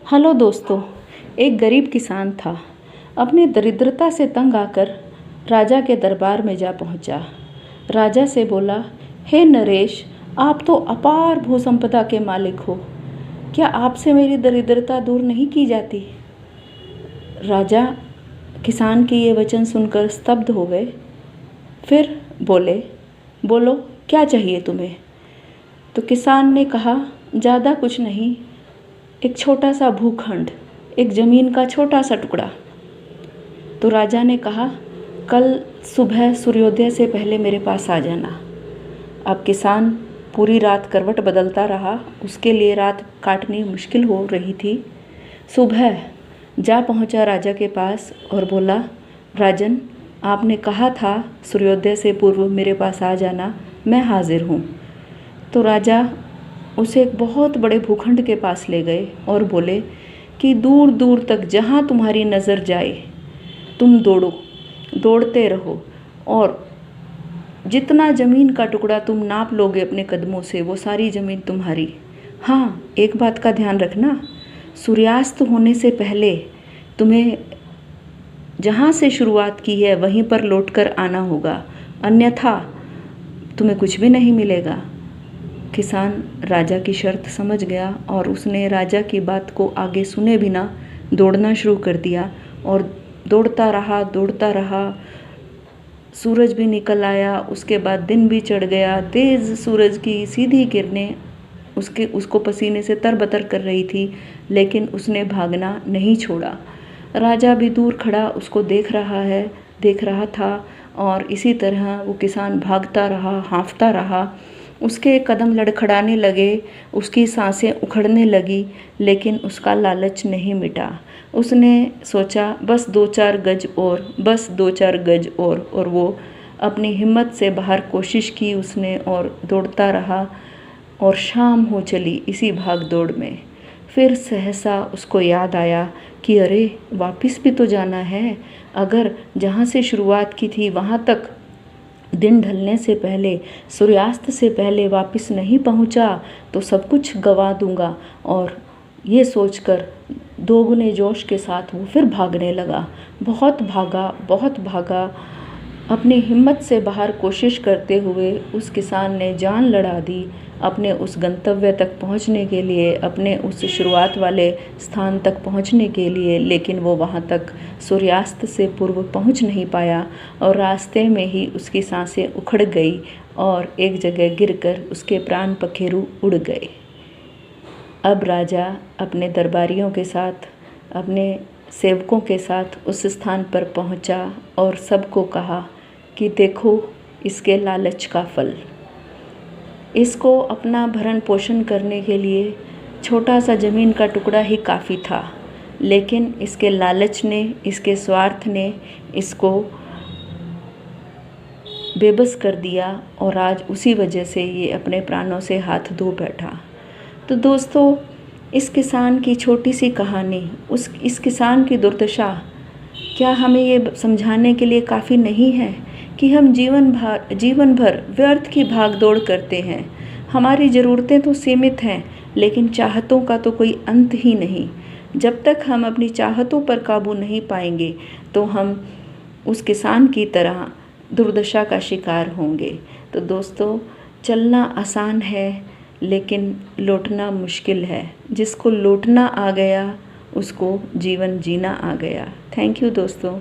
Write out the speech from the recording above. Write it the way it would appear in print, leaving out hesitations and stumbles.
Hello दोस्तों। एक गरीब किसान था। अपनी दरिद्रता से तंग आकर राजा के दरबार में जा पहुंचा। राजा से बोला, हे नरेश, आप तो अपार भूसंपदा के मालिक हो, क्या आपसे मेरी दरिद्रता दूर नहीं की जाती? राजा किसान के ये वचन सुनकर स्तब्ध हो गए। फिर बोले, बोलो क्या चाहिए तुम्हें? तो किसान ने कहा, ज़्यादा कुछ नहीं, एक छोटा सा भूखंड, एक ज़मीन का छोटा सा टुकड़ा। तो राजा ने कहा, कल सुबह सूर्योदय से पहले मेरे पास आ जाना। अब किसान पूरी रात करवट बदलता रहा, उसके लिए रात काटनी मुश्किल हो रही थी। सुबह जा पहुंचा राजा के पास और बोला, राजन, आपने कहा था सूर्योदय से पूर्व मेरे पास आ जाना, मैं हाजिर हूँ। तो राजा उसे एक बहुत बड़े भूखंड के पास ले गए और बोले कि दूर दूर तक जहाँ तुम्हारी नज़र जाए तुम दौड़ो, दौड़ते रहो, और जितना ज़मीन का टुकड़ा तुम नाप लोगे अपने कदमों से वो सारी ज़मीन तुम्हारी। हाँ, एक बात का ध्यान रखना, सूर्यास्त होने से पहले तुम्हें जहाँ से शुरुआत की है वहीं पर लौटकर आना होगा, अन्यथा तुम्हें कुछ भी नहीं मिलेगा। किसान राजा की शर्त समझ गया और उसने राजा की बात को आगे सुने बिना दौड़ना शुरू कर दिया और दौड़ता रहा। सूरज भी निकल आया, उसके बाद दिन भी चढ़ गया। तेज़ सूरज की सीधी किरणें उसको पसीने से तरबतर कर रही थी, लेकिन उसने भागना नहीं छोड़ा। राजा भी दूर खड़ा उसको देख रहा था और इसी तरह वो किसान भागता रहा, हाँफता रहा। उसके कदम लड़खड़ाने लगे, उसकी सांसें उखड़ने लगी, लेकिन उसका लालच नहीं मिटा। उसने सोचा, बस 2-4 गज और, बस 2-4 गज और वो अपनी हिम्मत से बाहर कोशिश की उसने और दौड़ता रहा और शाम हो चली इसी भाग दौड़ में। फिर सहसा उसको याद आया कि अरे, वापस भी तो जाना है। अगर जहाँ से शुरुआत की थी वहाँ तक दिन ढलने से पहले, सूर्यास्त से पहले वापस नहीं पहुंचा तो सब कुछ गंवा दूंगा। और ये सोचकर दोगुने जोश के साथ वो फिर भागने लगा। बहुत भागा। अपनी हिम्मत से बाहर कोशिश करते हुए उस किसान ने जान लड़ा दी अपने उस गंतव्य तक पहुंचने के लिए, अपने उस शुरुआत वाले स्थान तक पहुंचने के लिए, लेकिन वो वहां तक सूर्यास्त से पूर्व पहुंच नहीं पाया और रास्ते में ही उसकी सांसें उखड़ गई और एक जगह गिरकर उसके प्राण पखेरु उड़ गए। अब राजा अपने दरबारियों के साथ, अपने सेवकों के साथ उस स्थान पर पहुंचा और सबको कहा कि देखो इसके लालच का फल। इसको अपना भरण पोषण करने के लिए छोटा सा ज़मीन का टुकड़ा ही काफ़ी था, लेकिन इसके लालच ने, इसके स्वार्थ ने इसको बेबस कर दिया और आज उसी वजह से ये अपने प्राणों से हाथ धो बैठा। तो दोस्तों, इस किसान की छोटी सी कहानी, इस किसान की दुर्दशा क्या हमें ये समझाने के लिए काफ़ी नहीं है कि हम जीवन भर व्यर्थ की भाग दौड़ करते हैं। हमारी ज़रूरतें तो सीमित हैं, लेकिन चाहतों का तो कोई अंत ही नहीं। जब तक हम अपनी चाहतों पर काबू नहीं पाएंगे तो हम उस किसान की तरह दुर्दशा का शिकार होंगे। तो दोस्तों, चलना आसान है लेकिन लौटना मुश्किल है। जिसको लौटना आ गया उसको जीवन जीना आ गया। थैंक यू दोस्तों।